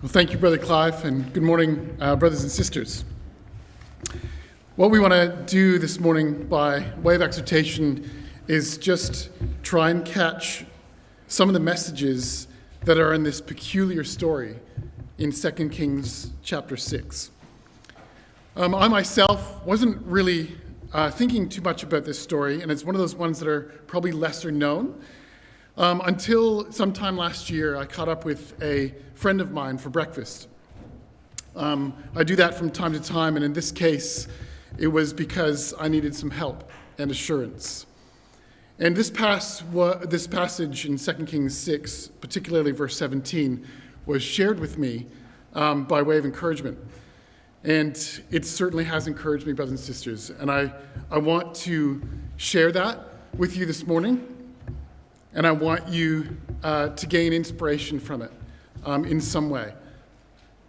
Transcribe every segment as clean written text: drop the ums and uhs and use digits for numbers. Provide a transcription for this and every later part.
Well, thank you, Brother Clive, and good morning, brothers and sisters. What we want to do this morning by way of exhortation is just try and catch some of the messages that are in this peculiar story in 2 Kings chapter 6. I myself wasn't really thinking too much about this story, and it's one of those ones that are probably lesser known. Until sometime last year, I caught up with a friend of mine for breakfast. I do that from time to time, and in this case, it was because I needed some help and assurance. And this passage in 2 Kings 6, particularly verse 17, was shared with me by way of encouragement. And it certainly has encouraged me, brothers and sisters. And I want to share that with you this morning. And I want you to gain inspiration from it in some way.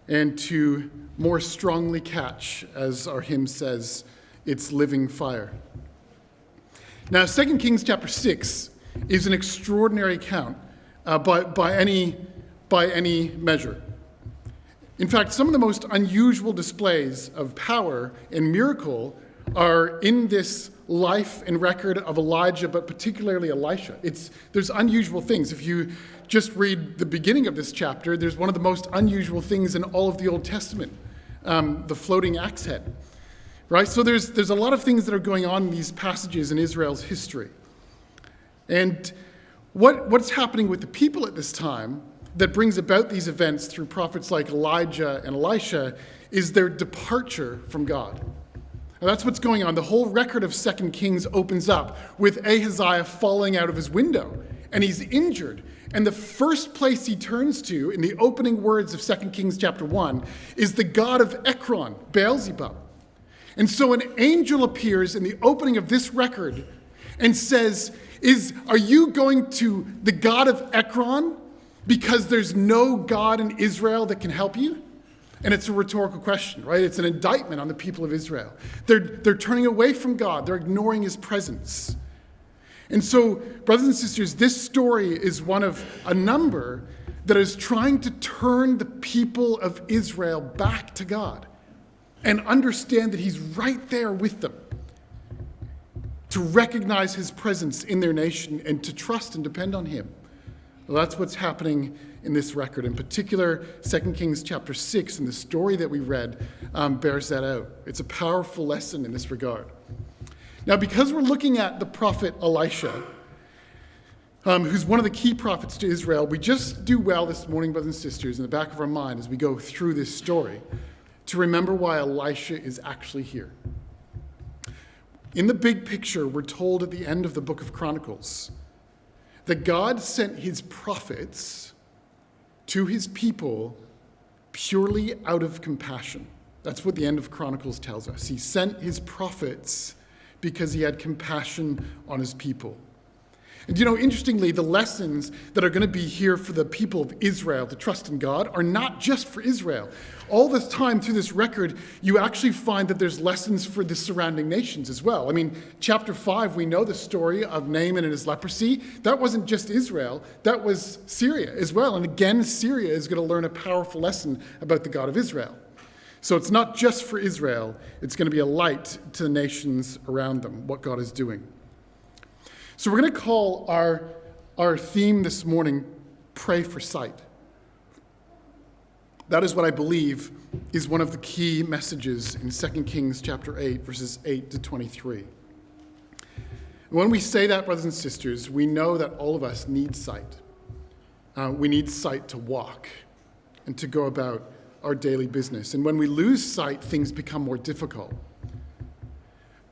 And to more strongly catch, as our hymn says, its living fire. Now, 2 Kings chapter 6 is an extraordinary account by any measure. In fact, some of the most unusual displays of power and miracle are in this life and record of Elijah, but particularly Elisha. There's unusual things. If you just read the beginning of this chapter, there's one of the most unusual things in all of the Old Testament, the floating axe head. Right? So there's a lot of things that are going on in these passages in Israel's history. And what's happening with the people at this time that brings about these events through prophets like Elijah and Elisha is their departure from God. And that's what's going on. The whole record of 2 Kings opens up with Ahaziah falling out of his window, and he's injured. And the first place he turns to in the opening words of 2 Kings chapter 1 is the god of Ekron, Beelzebub. And so an angel appears in the opening of this record and says, are you going to the god of Ekron because there's no God in Israel that can help you? And it's a rhetorical question, right? It's an indictment on the people of Israel. They're turning away from God. They're ignoring his presence. And so, brothers and sisters, this story is one of a number that is trying to turn the people of Israel back to God and understand that he's right there with them, to recognize his presence in their nation and to trust and depend on him. Well, that's what's happening in this record. In particular, 2 Kings chapter 6 and the story that we read bears that out. It's a powerful lesson in this regard. Now, because we're looking at the prophet Elisha, who's one of the key prophets to Israel, we just do well this morning, brothers and sisters, in the back of our mind as we go through this story, to remember why Elisha is actually here. In the big picture, we're told at the end of the book of Chronicles that God sent his prophets to his people purely out of compassion. That's what the end of Chronicles tells us. He sent his prophets because he had compassion on his people. And interestingly, the lessons that are going to be here for the people of Israel to trust in God are not just for Israel. All this time through this record, you actually find that there's lessons for the surrounding nations as well. I mean, chapter 5, we know the story of Naaman and his leprosy. That wasn't just Israel, that was Syria as well. And again, Syria is going to learn a powerful lesson about the God of Israel. So it's not just for Israel, it's going to be a light to the nations around them, what God is doing. So we're going to call our theme this morning, Pray for Sight. That is what I believe is one of the key messages in 2 Kings chapter 8, verses 8 to 23. When we say that, brothers and sisters, we know that all of us need sight. We need sight to walk and to go about our daily business. And when we lose sight, things become more difficult.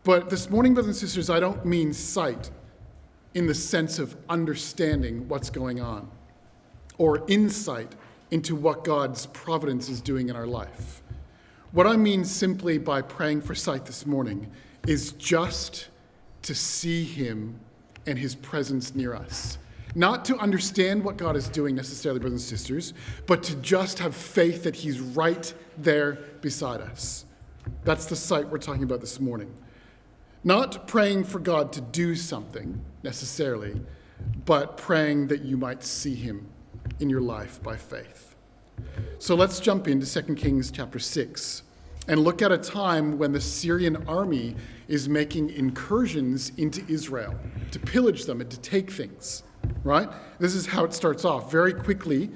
But this morning, brothers and sisters, I don't mean sight in the sense of understanding what's going on or insight into what God's providence is doing in our life. What I mean simply by praying for sight this morning is just to see him and his presence near us. Not to understand what God is doing necessarily, brothers and sisters, but to just have faith that he's right there beside us. That's the sight we're talking about this morning. Not praying for God to do something necessarily, but praying that you might see him in your life by faith. So let's jump into 2 Kings chapter 6 and look at a time when the Syrian army is making incursions into Israel to pillage them and to take things, right? This is how it starts off very quickly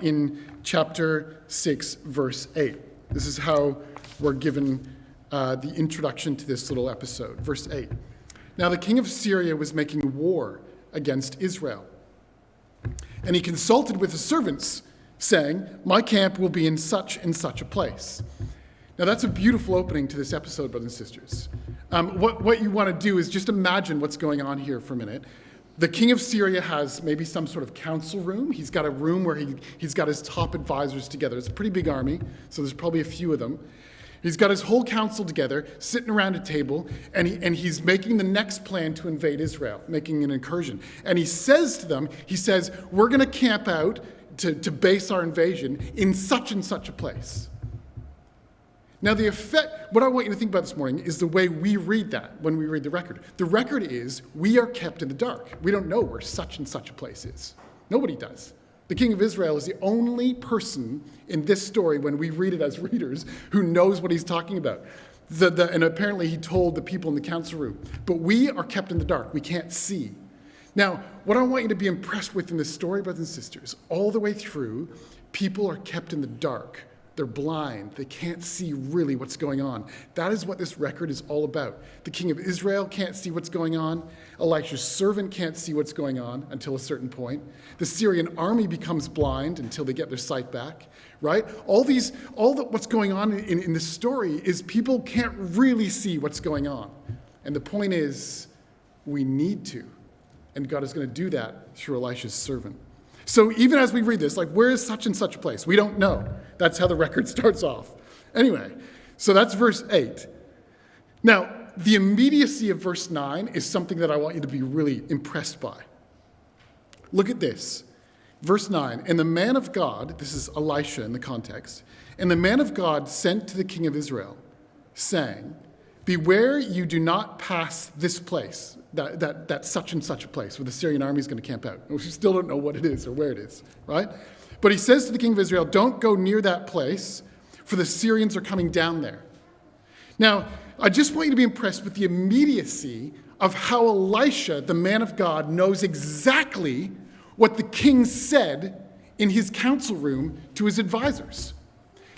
in chapter 6, verse 8. This is how we're given the introduction to this little episode. Verse 8. Now the king of Syria was making war against Israel. And he consulted with his servants, saying, my camp will be in such and such a place. Now that's a beautiful opening to this episode, brothers and sisters. What you want to do is just imagine what's going on here for a minute. The king of Syria has maybe some sort of council room. He's got a room where he's got his top advisors together. It's a pretty big army, so there's probably a few of them. He's got his whole council together, sitting around a table, and he's making the next plan to invade Israel, making an incursion. And he says to them, we're going to camp out to base our invasion in such and such a place. Now what I want you to think about this morning is the way we read that when we read the record. The record is we are kept in the dark. We don't know where such and such a place is. Nobody does. The king of Israel is the only person in this story, when we read it as readers, who knows what he's talking about. And apparently he told the people in the council room. But we are kept in the dark. We can't see. Now, what I want you to be impressed with in this story, brothers and sisters, all the way through, people are kept in the dark. They're blind. They can't see really what's going on. That is what this record is all about. The king of Israel can't see what's going on. Elisha's servant can't see what's going on until a certain point. The Syrian army becomes blind until they get their sight back, right? What's going on in this story is people can't really see what's going on. And the point is, we need to. And God is going to do that through Elisha's servant. So even as we read this, where is such and such a place? We don't know. That's how the record starts off. Anyway, so that's verse 8. Now, the immediacy of verse 9 is something that I want you to be really impressed by. Look at this. Verse 9, and the man of God, this is Elisha in the context, and the man of God sent to the king of Israel, saying, beware you do not pass this place, that such and such a place where the Syrian army is going to camp out. We still don't know what it is or where it is, right? But he says to the king of Israel, don't go near that place, for the Syrians are coming down there. Now, I just want you to be impressed with the immediacy of how Elisha, the man of God, knows exactly what the king said in his council room to his advisors.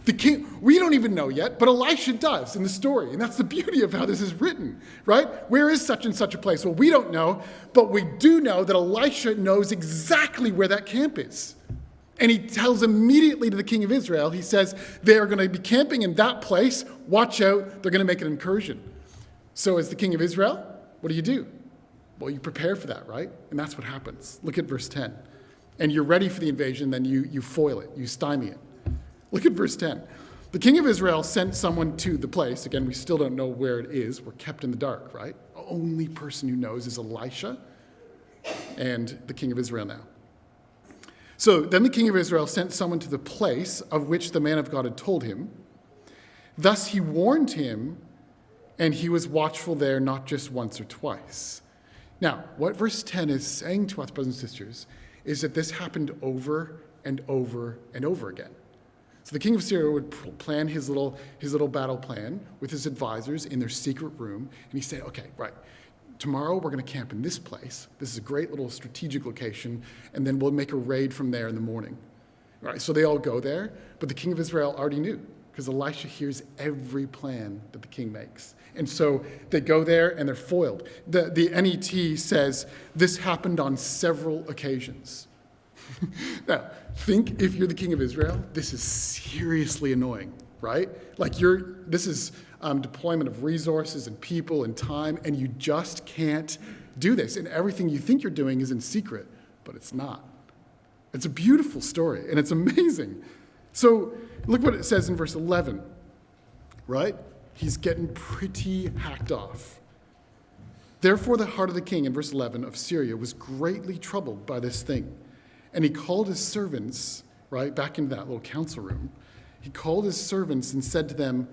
The king, we don't even know yet, but Elisha does in the story. And that's the beauty of how this is written, right? Where is such and such a place? Well, we don't know, but we do know that Elisha knows exactly where that camp is. And he tells immediately to the king of Israel, he says, they are going to be camping in that place. Watch out, they're going to make an incursion. So as the king of Israel, what do? Well, you prepare for that, right? And that's what happens. Look at verse 10. And you're ready for the invasion, then you foil it, you stymie it. Look at verse 10. The king of Israel sent someone to the place. Again, we still don't know where it is. We're kept in the dark, right? The only person who knows is Elisha and the king of Israel now. So then the king of Israel sent someone to the place of which the man of God had told him. Thus he warned him, and he was watchful there not just once or twice. Now, what verse 10 is saying to us, brothers and sisters, is that this happened over and over and over again. So the king of Syria would plan his little battle plan with his advisors in their secret room, and he said, okay, right, tomorrow we're going to camp in this place. This is a great little strategic location, and then we'll make a raid from there in the morning. All right, so they all go there, but the king of Israel already knew, because Elisha hears every plan that the king makes. And so they go there, and they're foiled. The NET says this happened on several occasions. Now, think if you're the king of Israel, this is seriously annoying, right? This is deployment of resources and people and time, and you just can't do this. And everything you think you're doing is in secret, but it's not. It's a beautiful story, and it's amazing. So look what it says in verse 11, right? He's getting pretty hacked off. Therefore, the heart of the king, in verse 11, of Syria was greatly troubled by this thing. And he called his servants, right, back into that little council room. He called his servants and said to them,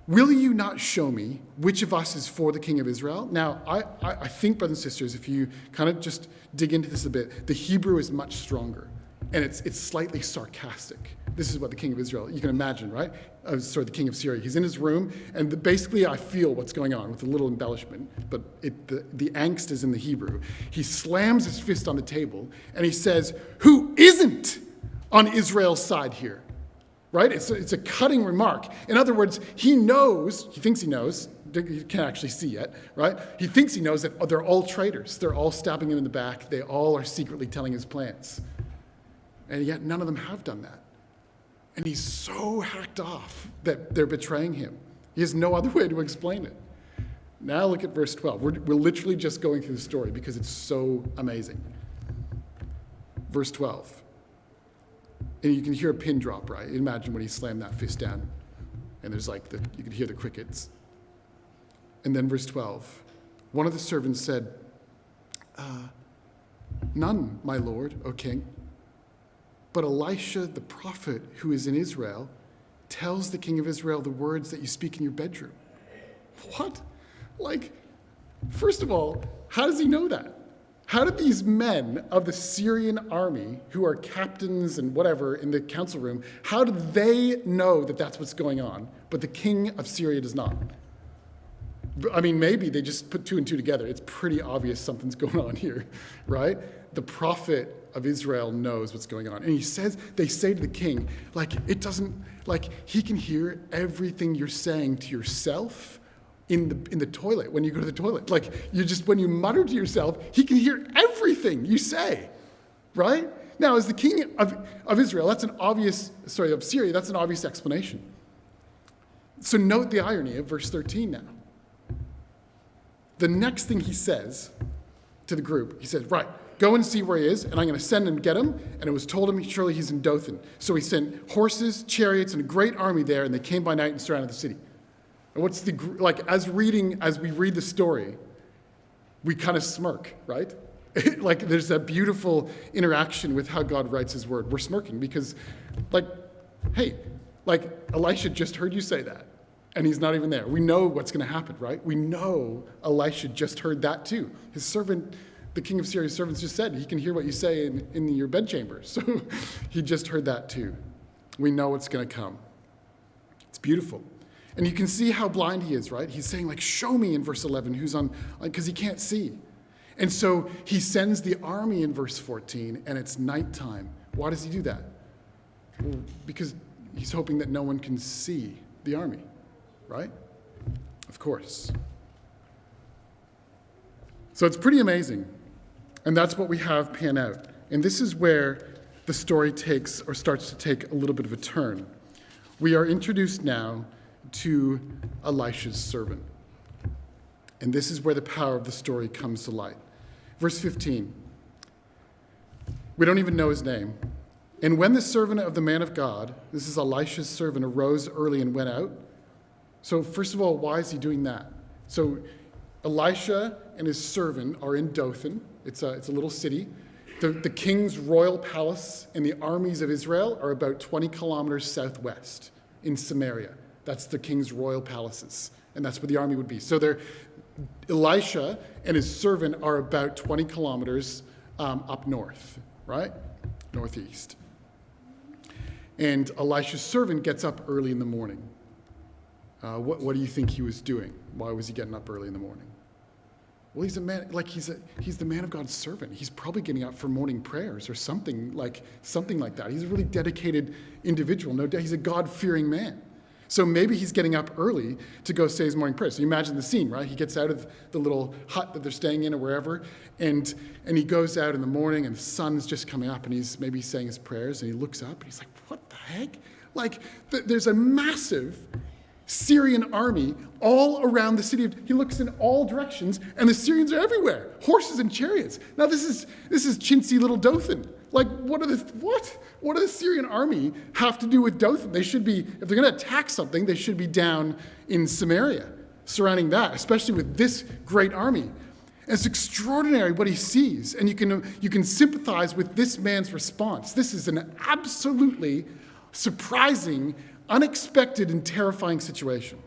will you not show me which of us is for the king of Israel? Now, I think, brothers and sisters, if you kind of just dig into this a bit, the Hebrew is much stronger. and it's slightly sarcastic. This is what the king of Israel, you can imagine, right? The king of Syria. He's in his room, and basically I feel what's going on with a little embellishment, but the angst is in the Hebrew. He slams his fist on the table, and he says, "Who isn't on Israel's side here?" Right? It's a cutting remark. In other words, he thinks he knows, he can't actually see yet, right? He thinks he knows that they're all traitors. They're all stabbing him in the back. They all are secretly telling his plans. And yet none of them have done that. And he's so hacked off that they're betraying him. He has no other way to explain it. Now look at verse 12. We're literally just going through the story because it's so amazing. Verse 12. And you can hear a pin drop, right? Imagine when he slammed that fist down. And there's you can hear the crickets. And then verse 12. One of the servants said, "None, my lord, O king. But Elisha, the prophet who is in Israel, tells the king of Israel the words that you speak in your bedroom." What? First of all, how does he know that? How did these men of the Syrian army, who are captains and whatever in the council room, how do they know that that's what's going on, but the king of Syria does not? I mean, maybe they just put two and two together. It's pretty obvious something's going on here, right? The prophet of Israel knows what's going on. And they say to the king, he can hear everything you're saying to yourself in the toilet, when you go to the toilet. When you mutter to yourself, he can hear everything you say, right? Now, as the king of Israel, of Syria, that's an obvious explanation. So note the irony of verse 13 now. The next thing he says to the group, he says, "Right, go and see where he is, and I'm going to send and get him." And it was told him, surely he's in Dothan. So he sent horses, chariots, and a great army there, and they came by night and surrounded the city. And as we read the story, we kind of smirk, right? There's a beautiful interaction with how God writes his word. We're smirking because, Elisha just heard you say that. And he's not even there. We know what's going to happen, right? We know Elisha just heard that too. His servant, the king of Syria's servants, just said he can hear what you say in your bedchamber. So he just heard that too. We know what's going to come. It's beautiful. And you can see how blind he is, right? He's saying, show me in verse 11 who's on, because he can't see. And so he sends the army in verse 14, and it's nighttime. Why does he do that? Well, because he's hoping that no one can see the army. Right? Of course. So it's pretty amazing. And that's what we have pan out. And this is where the story starts to take a little bit of a turn. We are introduced now to Elisha's servant. And this is where the power of the story comes to light. Verse 15. We don't even know his name. "And when the servant of the man of God," this is Elisha's servant, "arose early and went out." So first of all, why is he doing that? So Elisha and his servant are in Dothan. It's a little city. The king's royal palace and the armies of Israel are about 20 kilometers southwest in Samaria. That's the king's royal palaces, and that's where the army would be. So Elisha and his servant are about 20 kilometers up north, right? Northeast. And Elisha's servant gets up early in the morning. What do you think he was doing? Why was he getting up early in the morning? Well, he's a man, he's the man of God's servant. He's probably getting up for morning prayers or something like that. He's a really dedicated individual. No doubt, he's a God-fearing man. So maybe he's getting up early to go say his morning prayer. So you imagine the scene, right? He gets out of the little hut that they're staying in or wherever, and he goes out in the morning, and the sun's just coming up, and he's maybe saying his prayers, and he looks up, and he's like, "What the heck?" There's a massive Syrian army all around the city. He looks in all directions, and the Syrians are everywhere, horses and chariots. Now this is chintzy little Dothan. What do the Syrian army have to do with Dothan? They should be, if they're going to attack something, they should be down in Samaria, surrounding that, especially with this great army. And it's extraordinary what he sees, and you can sympathize with this man's response. This is an absolutely surprising, unexpected, and terrifying situation.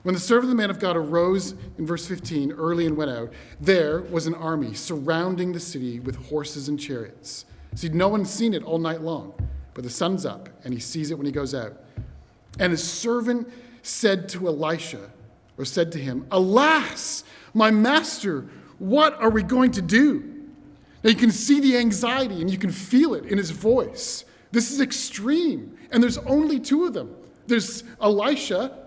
When the servant of the man of God arose, in verse 15, early and went out, there was an army surrounding the city with horses and chariots. See, no one's seen it all night long, but the sun's up, and he sees it when he goes out. And his servant said to Elisha, or said to him, "Alas, my master, what are we going to do?" Now you can see the anxiety, and you can feel it in his voice. This is extreme, and there's only two of them. There's Elisha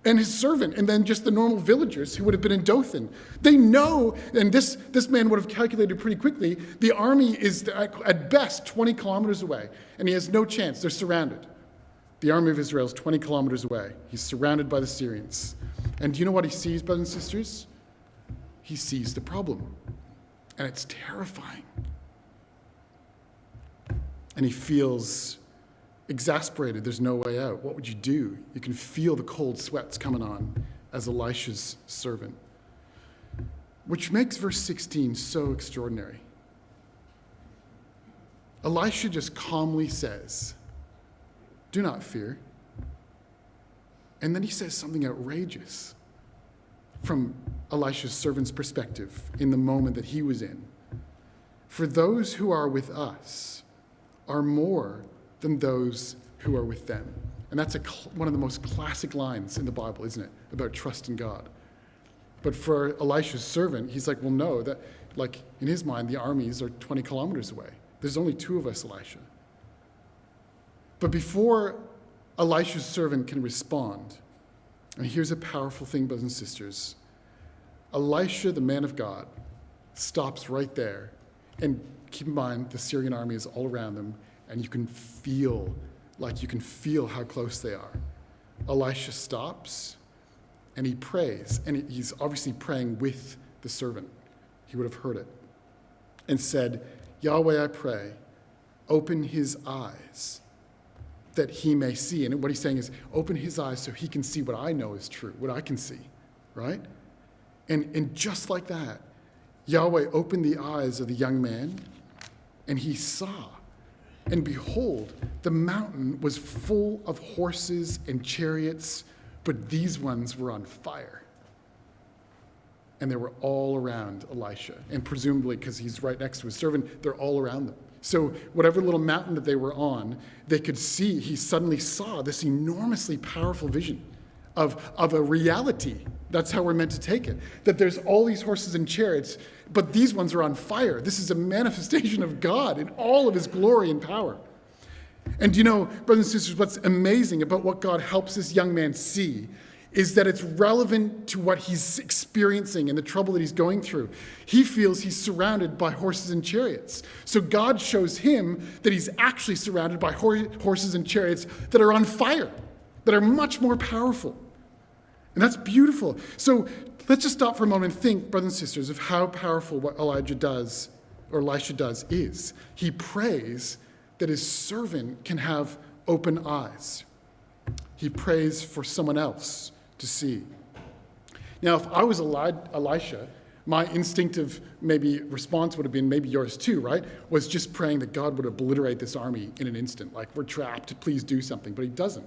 and his servant, and then just the normal villagers who would have been in Dothan. They know, and this man would have calculated pretty quickly, the army is at best 20 kilometers away, and he has no chance. They're surrounded. The army of Israel is 20 kilometers away. He's surrounded by the Syrians. And do you know what he sees, brothers and sisters? He sees the problem, and it's terrifying. And he feels exasperated. There's no way out. What would you do? You can feel the cold sweats coming on as Elisha's servant. Which makes verse 16 so extraordinary. Elisha just calmly says, "Do not fear." And then he says something outrageous from Elisha's servant's perspective in the moment that he was in. "For those who are with us are more than those who are with them." And that's one of the most classic lines in the Bible, isn't it? About trust in God. But for Elisha's servant, he's like, well, no, that, like, in his mind, the armies are 20 kilometers away. There's only two of us, Elisha. But before Elisha's servant can respond, and here's a powerful thing, brothers and sisters, Elisha, the man of God, stops right there. And keep in mind, the Syrian army is all around them, and you can feel how close they are. Elisha stops, and he prays, and he's obviously praying with the servant. He would have heard it, and said, "Yahweh, I pray, open his eyes that he may see." And what he's saying is, open his eyes so he can see what I know is true, what I can see, right? And just like that, Yahweh opened the eyes of the young man, and he saw. And behold, the mountain was full of horses and chariots, but these ones were on fire. And they were all around Elisha. And presumably, because he's right next to his servant, they're all around them. So whatever little mountain that they were on, they could see, he suddenly saw this enormously powerful vision of a reality. That's how we're meant to take it. That there's all these horses and chariots, but these ones are on fire. This is a manifestation of God in all of his glory and power. And you know, brothers and sisters, what's amazing about what God helps this young man see is that it's relevant to what he's experiencing and the trouble that he's going through. He feels he's surrounded by horses and chariots. So God shows him that he's actually surrounded by horses and chariots that are on fire, that are much more powerful. And that's beautiful. So let's just stop for a moment and think, brothers and sisters, of how powerful what Elisha does is. He prays that his servant can have open eyes. He prays for someone else to see. Now, if I was Elisha, my instinctive maybe response would have been, maybe yours too, right? Was just praying that God would obliterate this army in an instant. Like, we're trapped, please do something. But he doesn't.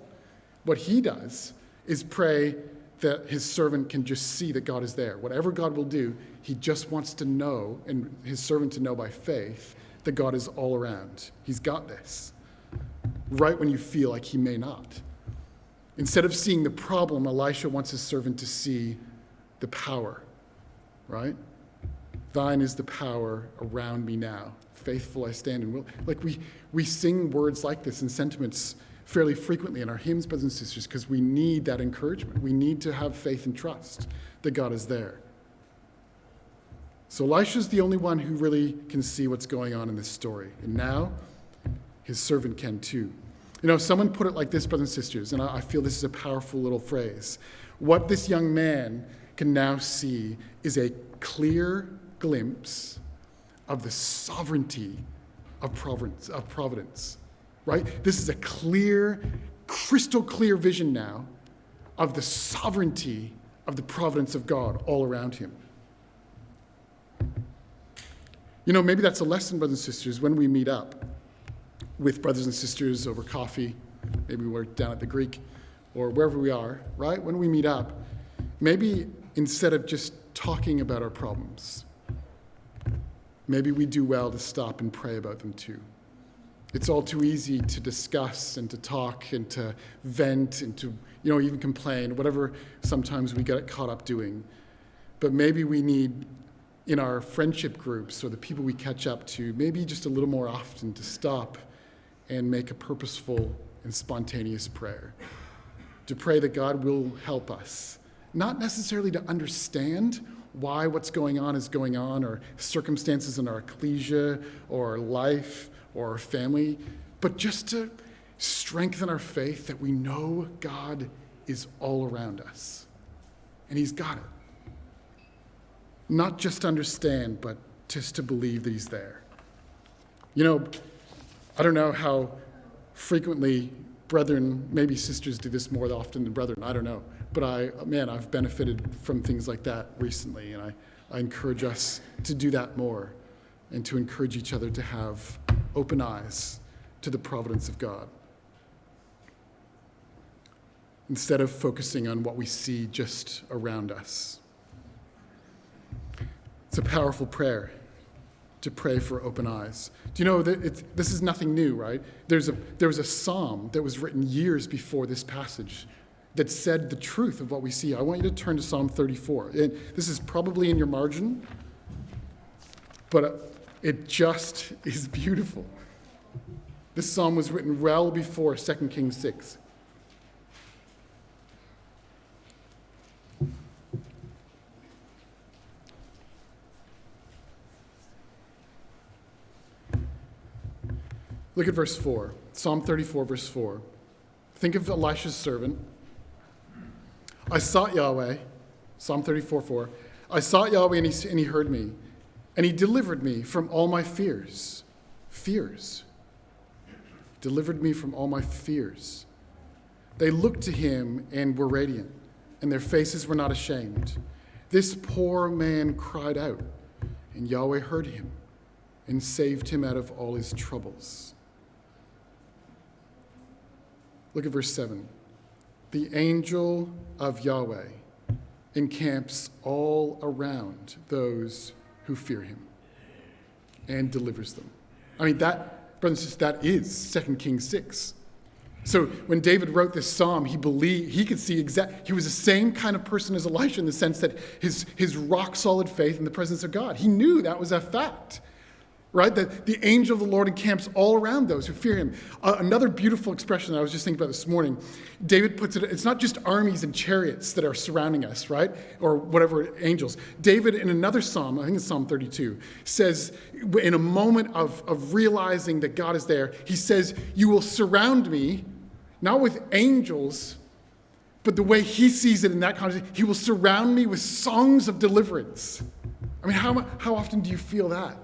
What he does is pray that his servant can just see that God is there. Whatever God will do, he just wants to know, and his servant to know by faith, that God is all around. He's got this. Right when you feel like he may not. Instead of seeing the problem, Elisha wants his servant to see the power, right? Thine is the power around me now. Faithful I stand and will. Like we sing words like this and sentiments fairly frequently in our hymns, brothers and sisters, because we need that encouragement. We need to have faith and trust that God is there. So Elisha's the only one who really can see what's going on in this story. And now his servant can too. You know, someone put it like this, brothers and sisters, and I feel this is a powerful little phrase. What this young man can now see is a clear glimpse of the sovereignty of providence, right? This is a clear, crystal clear vision now of the sovereignty of the providence of God all around him. You know, maybe that's a lesson, brothers and sisters, when we meet up with brothers and sisters over coffee, maybe we're down at the Greek, or wherever we are, right? When we meet up, maybe instead of just talking about our problems, maybe we do well to stop and pray about them too. It's all too easy to discuss and to talk and to vent and to, even complain, whatever sometimes we get caught up doing. But maybe we need, in our friendship groups or the people we catch up to, maybe just a little more often to stop and make a purposeful and spontaneous prayer. To pray that God will help us, not necessarily to understand why what's going on is going on, or circumstances in our ecclesia or our life or our family, but just to strengthen our faith that we know God is all around us. And he's got it. Not just to understand, but just to believe that he's there. I don't know how frequently brethren, maybe sisters do this more often than brethren, I don't know. But I've benefited from things like that recently, and I encourage us to do that more and to encourage each other to have open eyes to the providence of God, instead of focusing on what we see just around us. It's a powerful prayer to pray for open eyes. Do you know that this is nothing new, right? There was a psalm that was written years before this passage that said the truth of what we see. I want you to turn to Psalm 34. This is probably in your margin, but it just is beautiful. This psalm was written well before 2 Kings 6. Look at verse 4. Psalm 34, verse 4. Think of Elisha's servant. I sought Yahweh, Psalm 34, 4. I sought Yahweh and he heard me, and he delivered me from all my fears. Fears. Delivered me from all my fears. They looked to him and were radiant, and their faces were not ashamed. This poor man cried out, and Yahweh heard him and saved him out of all his troubles. Look at verse 7. The angel of Yahweh encamps all around those who fear him and delivers them. I mean, that, brothers and sisters, that is 2 Kings 6. So when David wrote this psalm, he could see he was the same kind of person as Elisha in the sense that his rock-solid faith in the presence of God. He knew that was a fact. Right? That the angel of the Lord encamps all around those who fear him. Another beautiful expression that I was just thinking about this morning, David puts it, it's not just armies and chariots that are surrounding us, right? Or whatever, angels. David, in another psalm, I think it's Psalm 32, says, in a moment of realizing that God is there, he says, you will surround me, not with angels, but the way he sees it in that context, he will surround me with songs of deliverance. I mean, how often do you feel that?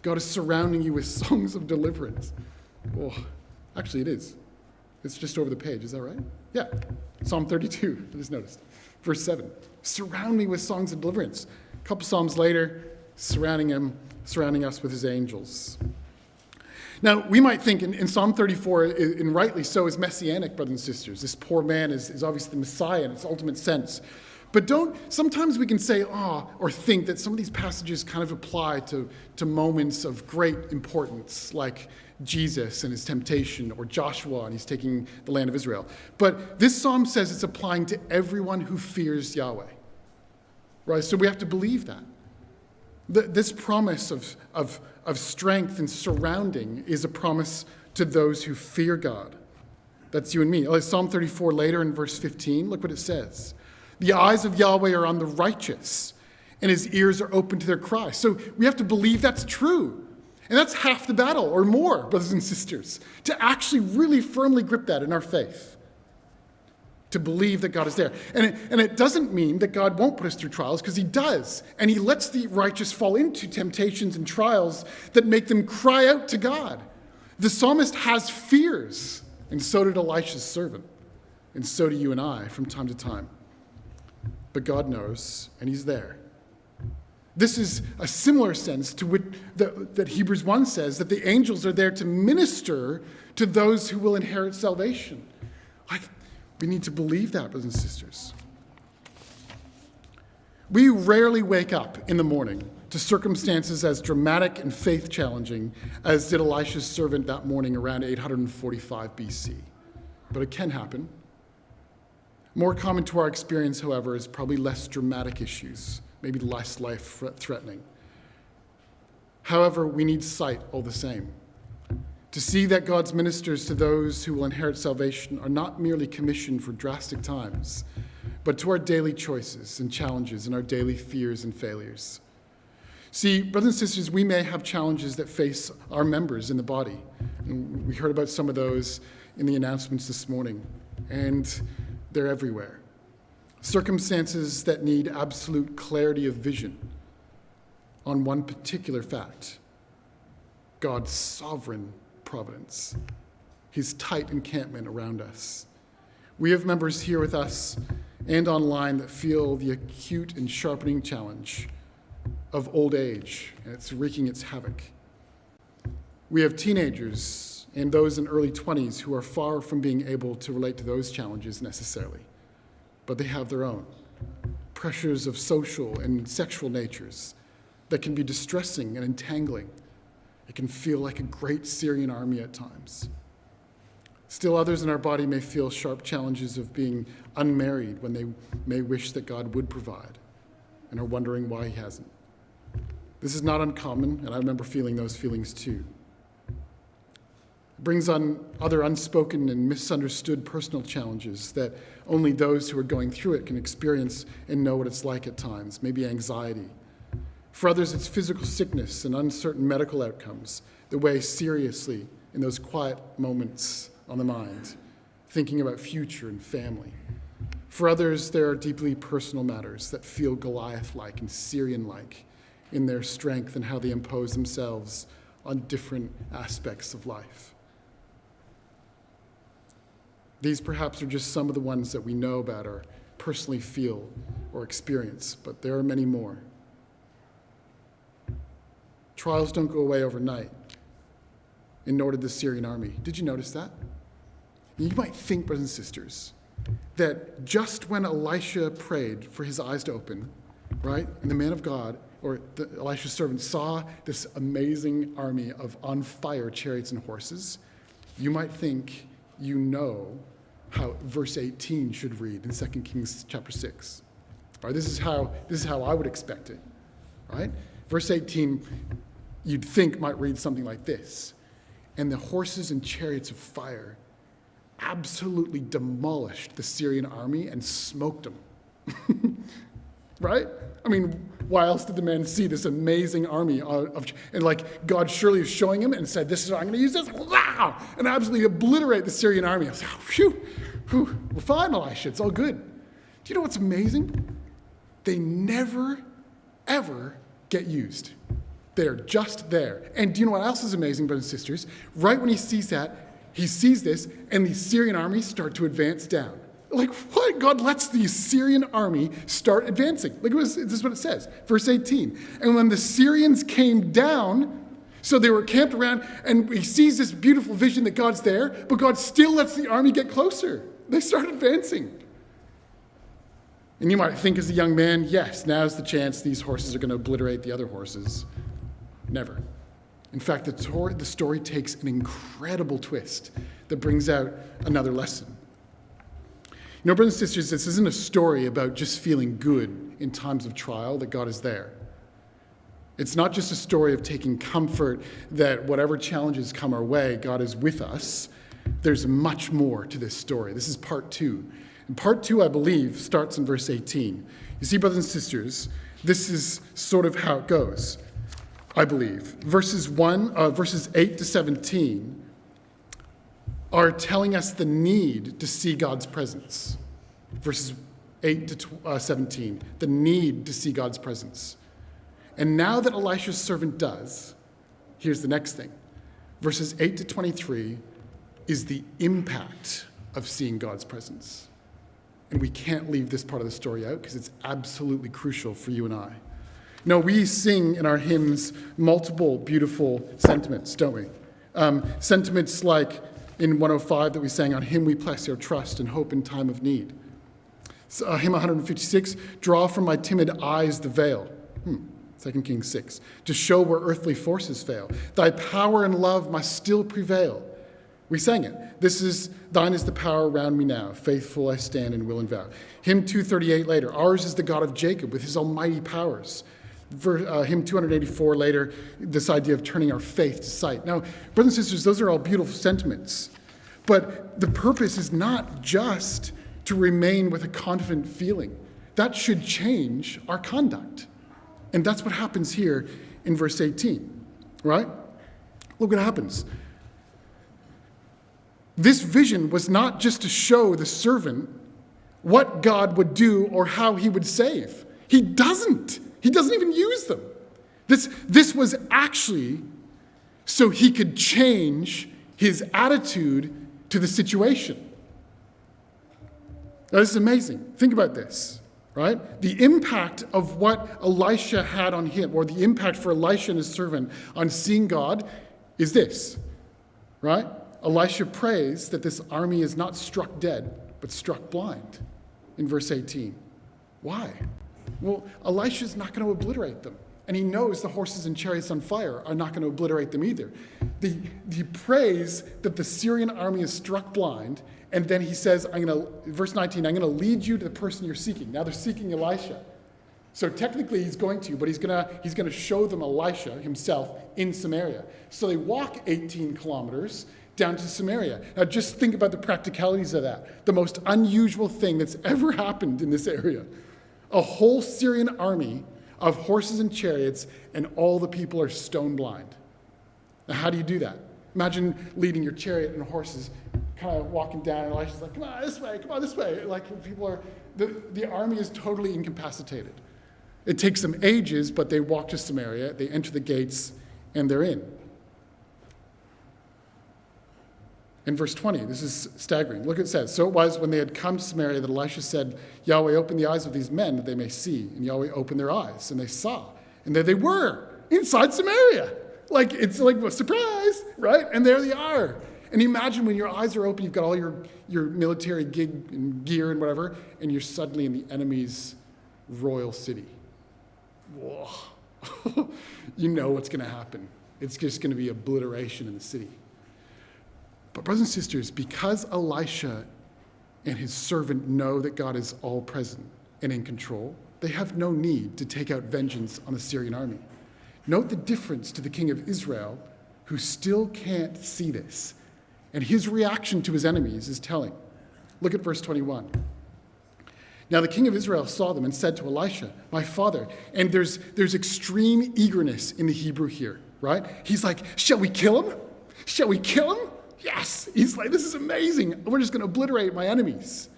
God is surrounding you with songs of deliverance. Oh, actually it is. It's just over the page, is that right? Yeah, Psalm 32, I just noticed. Verse 7, surround me with songs of deliverance. A couple psalms later, surrounding us with his angels. Now, we might think in Psalm 34, and rightly so, is messianic, brothers and sisters. This poor man is obviously the Messiah in its ultimate sense. But sometimes we can say, or think that some of these passages kind of apply to moments of great importance, like Jesus and his temptation, or Joshua and he's taking the land of Israel. But this psalm says it's applying to everyone who fears Yahweh. Right? So we have to believe that. This promise of strength and surrounding is a promise to those who fear God. That's you and me. Psalm 34 later in verse 15, look what it says. The eyes of Yahweh are on the righteous, and his ears are open to their cry. So we have to believe that's true. And that's half the battle, or more, brothers and sisters, to actually really firmly grip that in our faith, to believe that God is there. And it doesn't mean that God won't put us through trials, because he does. And he lets the righteous fall into temptations and trials that make them cry out to God. The psalmist has fears, and so did Elisha's servant, and so do you and I from time to time. But God knows, and he's there. This is a similar sense to what that Hebrews 1 says, that the angels are there to minister to those who will inherit salvation. We need to believe that, brothers and sisters. We rarely wake up in the morning to circumstances as dramatic and faith challenging as did Elisha's servant that morning around 845 BC. But it can happen. More common to our experience, however, is probably less dramatic issues, maybe less life-threatening. However, we need sight all the same. To see that God's ministers to those who will inherit salvation are not merely commissioned for drastic times, but to our daily choices and challenges and our daily fears and failures. See, brothers and sisters, we may have challenges that face our members in the body. And we heard about some of those in the announcements this morning, and they're everywhere. Circumstances that need absolute clarity of vision on one particular fact: God's sovereign providence, his tight encampment around us. We have members here with us and online that feel the acute and sharpening challenge of old age, and it's wreaking its havoc. We have teenagers and those in early 20s who are far from being able to relate to those challenges necessarily, but they have their own pressures of social and sexual natures that can be distressing and entangling. It can feel like a great Syrian army at times. Still, others in our body may feel sharp challenges of being unmarried when they may wish that God would provide and are wondering why he hasn't. This is not uncommon, and I remember feeling those feelings too. It brings on other unspoken and misunderstood personal challenges that only those who are going through it can experience and know what it's like at times, maybe anxiety. For others, it's physical sickness and uncertain medical outcomes that weigh seriously in those quiet moments on the mind, thinking about future and family. For others, there are deeply personal matters that feel Goliath-like and Syrian-like in their strength and how they impose themselves on different aspects of life. These perhaps are just some of the ones that we know about or personally feel or experience, but there are many more. Trials don't go away overnight, and nor did the Syrian army. Did you notice that? You might think, brothers and sisters, that just when Elisha prayed for his eyes to open, right, and the man of God, or Elisha's servant, saw this amazing army of on fire chariots and horses, you might think you know how verse 18 should read in 2 Kings chapter 6. Right, this is how I would expect it. Right? Verse 18, you'd think might read something like this: and the horses and chariots of fire absolutely demolished the Syrian army and smoked them. Right? I mean, why else did the man see this amazing army and like God surely is showing him and said, this is how I'm going to use this, wow, and absolutely obliterate the Syrian army. I was like, oh, phew, we're fine, Elisha, it's all good. Do you know what's amazing? They never, ever get used. They're just there. And do you know what else is amazing, brothers and sisters? Right when he sees that, he sees this, and the Syrian army start to advance down. Like, what? God lets the Syrian army start advancing. Like, this is what it says, verse 18. And when the Syrians came down, so they were camped around, and he sees this beautiful vision that God's there, but God still lets the army get closer. They start advancing. And you might think as a young man, yes, now's the chance these horses are going to obliterate the other horses. Never. In fact, the story takes an incredible twist that brings out another lesson. You know, brothers and sisters, this isn't a story about just feeling good in times of trial, that God is there. It's not just a story of taking comfort that whatever challenges come our way, God is with us. There's much more to this story. This is part 2. And part 2, I believe, starts in verse 18. You see, brothers and sisters, this is sort of how it goes, I believe. Verses 8 to 17 are telling us the need to see God's presence. Verses 8 to 17, the need to see God's presence. And now that Elisha's servant does, here's the next thing. Verses 8 to 23 is the impact of seeing God's presence. And we can't leave this part of the story out because it's absolutely crucial for you and I. No, we sing in our hymns multiple beautiful sentiments, don't we? Sentiments like in 105 that we sang, on him we place our trust and hope in time of need. So, hymn 156, draw from my timid eyes the veil. 2 Kings 6, to show where earthly forces fail. Thy power and love must still prevail. We sang it. Thine is the power around me now. Faithful I stand and will and vow. Hymn 238 later. Ours is the God of Jacob with his almighty powers. Hymn 284 later, this idea of turning our faith to sight. Now, brothers and sisters, those are all beautiful sentiments. But the purpose is not just to remain with a confident feeling. That should change our conduct. And that's what happens here in verse 18, right? Look what happens. This vision was not just to show the servant what God would do or how he would save. He doesn't. He doesn't even use them. This was actually so he could change his attitude to the situation. Now, this is amazing. Think about this. Right? The impact of what Elisha had on him, or the impact for Elisha and his servant on seeing God, is this. Right? Elisha prays that this army is not struck dead, but struck blind in verse 18. Why? Well, Elisha's not going to obliterate them. And he knows the horses and chariots on fire are not going to obliterate them either. He prays that the Syrian army is struck blind. And then he says, verse 19, I'm going to lead you to the person you're seeking. Now they're seeking Elisha. So technically he's going to, but he's going to show them Elisha himself in Samaria. So they walk 18 kilometers down to Samaria. Now just think about the practicalities of that. The most unusual thing that's ever happened in this area. A whole Syrian army of horses and chariots, and all the people are stone blind. Now how do you do that? Imagine leading your chariot and horses kind of walking down, and Elisha's like, come on this way. Like people are, the army is totally incapacitated. It takes them ages, but they walk to Samaria, they enter the gates, and they're in. In verse 20, this is staggering. Look what it says. So it was when they had come to Samaria that Elisha said, Yahweh, open the eyes of these men that they may see. And Yahweh opened their eyes, and they saw. And there they were, inside Samaria. It's like a surprise, right? And there they are. And imagine when your eyes are open, you've got all your military gig and gear and whatever, and you're suddenly in the enemy's royal city. Whoa. You know what's going to happen. It's just going to be obliteration in the city. But brothers and sisters, because Elisha and his servant know that God is all present and in control, they have no need to take out vengeance on the Syrian army. Note the difference to the king of Israel, who still can't see this. And his reaction to his enemies is telling. Look at verse 21. Now the king of Israel saw them and said to Elisha, my father, and there's extreme eagerness in the Hebrew here, right? He's like, shall we kill him? Shall we kill him? Yes. He's like, this is amazing. We're just going to obliterate my enemies.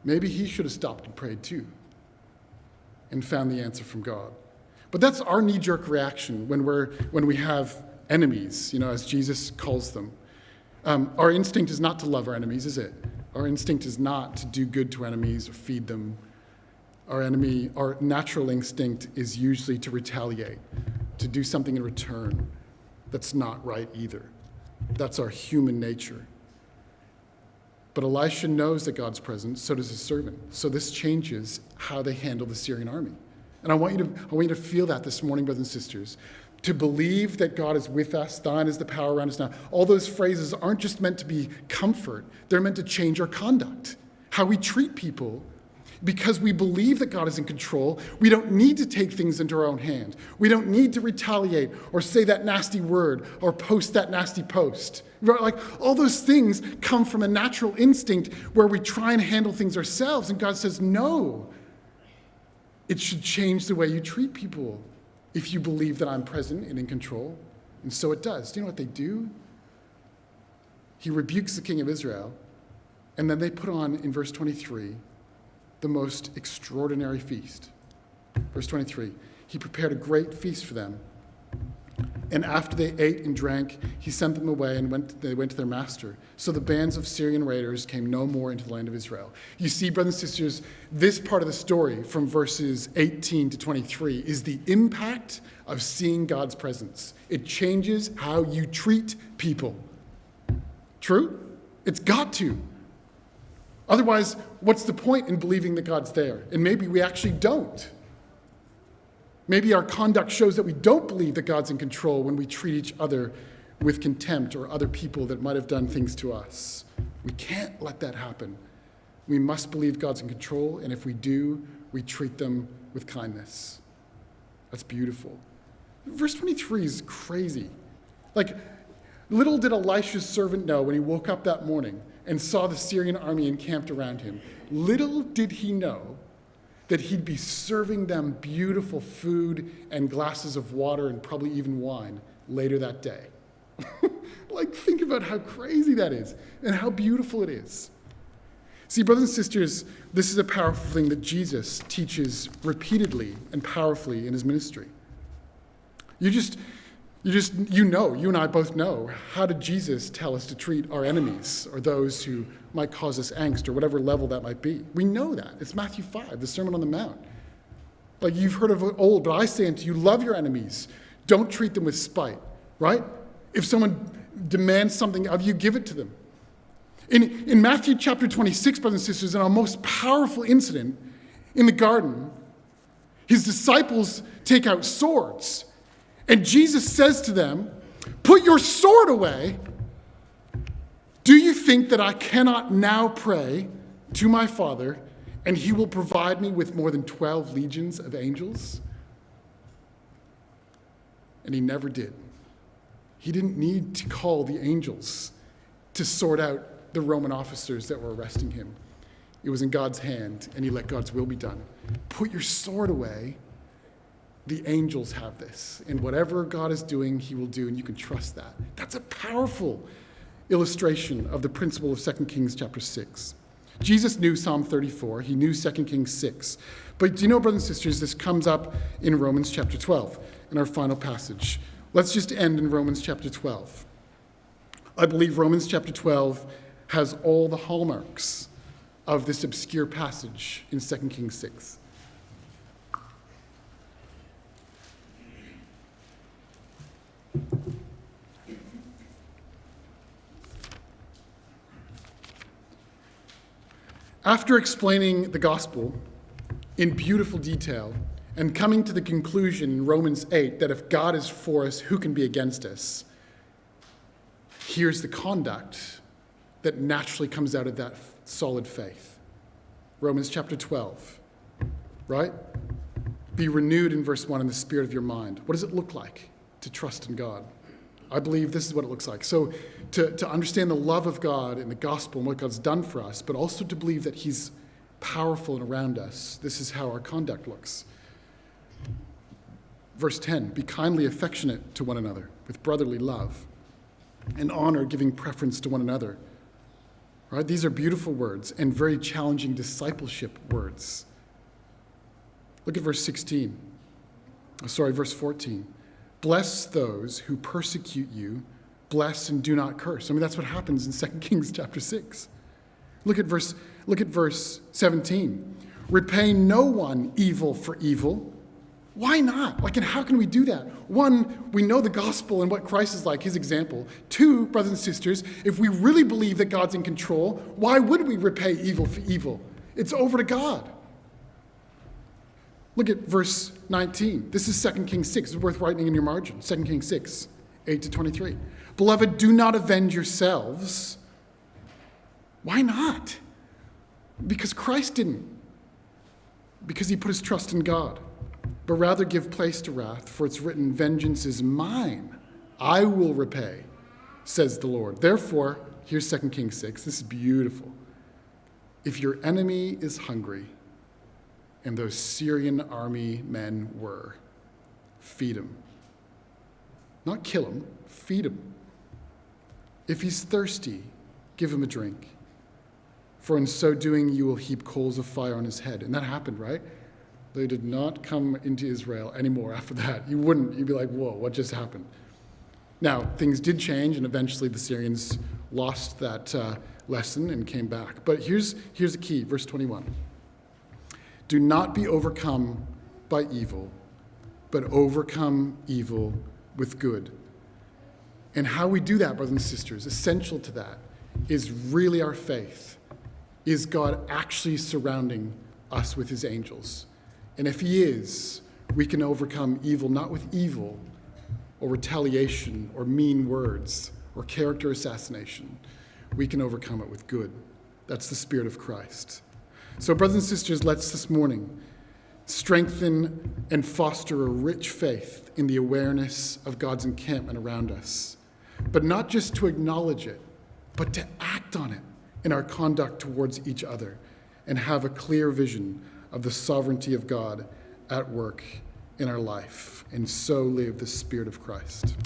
Maybe he should have stopped and prayed too and found the answer from God. But that's our knee-jerk reaction when we have enemies, you know, as Jesus calls them. Our instinct is not to love our enemies, is it? Our instinct is not to do good to enemies or feed them. Our natural instinct is usually to retaliate, to do something in return that's not right either. That's our human nature. But Elisha knows that God's present, so does his servant. So this changes how they handle the Syrian army. And I want you to feel that this morning, brothers and sisters. To believe that God is with us, thine is the power around us now. All those phrases aren't just meant to be comfort. They're meant to change our conduct, how we treat people. Because we believe that God is in control, we don't need to take things into our own hand. We don't need to retaliate or say that nasty word or post that nasty post. Like all those things come from a natural instinct where we try and handle things ourselves. And God says, no, it should change the way you treat people if you believe that I'm present and in control. And so it does. Do you know what they do? He rebukes the king of Israel, and then they put on, in verse 23, the most extraordinary feast. Verse 23, he prepared a great feast for them. And after they ate and drank, he sent them away, and they went to their master. So the bands of Syrian raiders came no more into the land of Israel. You see, brothers and sisters, this part of the story from verses 18 to 23 is the impact of seeing God's presence. It changes how you treat people. True? It's got to. Otherwise, what's the point in believing that God's there? And maybe we actually don't. Maybe our conduct shows that we don't believe that God's in control when we treat each other with contempt or other people that might have done things to us. We can't let that happen. We must believe God's in control, and if we do, we treat them with kindness. That's beautiful. Verse 23 is crazy. Like, little did Elisha's servant know when he woke up that morning and saw the Syrian army encamped around him. Little did he know that he'd be serving them beautiful food and glasses of water and probably even wine later that day. Like, think about how crazy that is and how beautiful it is. See, brothers and sisters, this is a powerful thing that Jesus teaches repeatedly and powerfully in his ministry. You and I both know, how did Jesus tell us to treat our enemies or those who might cause us angst or whatever level that might be? We know that. It's Matthew 5, the Sermon on the Mount. Like, you've heard of it old, but I say unto you, love your enemies. Don't treat them with spite, right? If someone demands something of you, give it to them. In Matthew chapter 26, brothers and sisters, in our most powerful incident in the garden, his disciples take out swords. And Jesus says to them, put your sword away. Do you think that I cannot now pray to my Father, and he will provide me with more than 12 legions of angels? And he never did. He didn't need to call the angels to sort out the Roman officers that were arresting him. It was in God's hand, and he let God's will be done. Put your sword away. The angels have this. And whatever God is doing, he will do, and you can trust that. That's a powerful illustration of the principle of 2 Kings chapter 6. Jesus knew Psalm 34. He knew 2 Kings 6. But do you know, brothers and sisters, this comes up in Romans chapter 12, in our final passage. Let's just end in Romans chapter 12. I believe Romans chapter 12 has all the hallmarks of this obscure passage in 2 Kings 6. After explaining the gospel in beautiful detail and coming to the conclusion in Romans 8 that if God is for us, who can be against us? Here's the conduct that naturally comes out of that solid faith. Romans chapter 12, right? Be renewed in verse 1 in the spirit of your mind. What does it look like to trust in God? I believe this is what it looks like. So to understand the love of God and the gospel and what God's done for us, but also to believe that he's powerful and around us, this is how our conduct looks. Verse 10, be kindly affectionate to one another with brotherly love and honor, giving preference to one another. Right? These are beautiful words and very challenging discipleship words. Look at verse 14. Bless those who persecute you. Bless and do not curse. I mean, that's what happens in 2 Kings chapter 6. Look at verse 17. Repay no one evil for evil. Why not? And how can we do that? One, we know the gospel and what Christ is like, his example. Two, brothers and sisters, if we really believe that God's in control, why would we repay evil for evil? It's over to God. Look at verse 19. This is 2 Kings 6. It's worth writing in your margin. 2 Kings 6, 8-23. Beloved, do not avenge yourselves. Why not? Because Christ didn't. Because he put his trust in God. But rather give place to wrath, for it's written, vengeance is mine. I will repay, says the Lord. Therefore, here's 2 Kings 6. This is beautiful. If your enemy is hungry, and those Syrian army men were, feed him. Not kill him, feed him. If he's thirsty, give him a drink. For in so doing, you will heap coals of fire on his head. And that happened, right? They did not come into Israel anymore after that. You'd be like, whoa, what just happened? Now, things did change, and eventually the Syrians lost that lesson and came back. But here's the key, verse 21. Do not be overcome by evil, but overcome evil with good. And how we do that, brothers and sisters, essential to that is really our faith. Is God actually surrounding us with his angels? And if he is, We can overcome evil not with evil or retaliation or mean words or character assassination. We can overcome it with good. That's the Spirit of Christ. So, brothers and sisters, let's this morning strengthen and foster a rich faith in the awareness of God's encampment around us, but not just to acknowledge it, but to act on it in our conduct towards each other and have a clear vision of the sovereignty of God at work in our life, and so live the Spirit of Christ.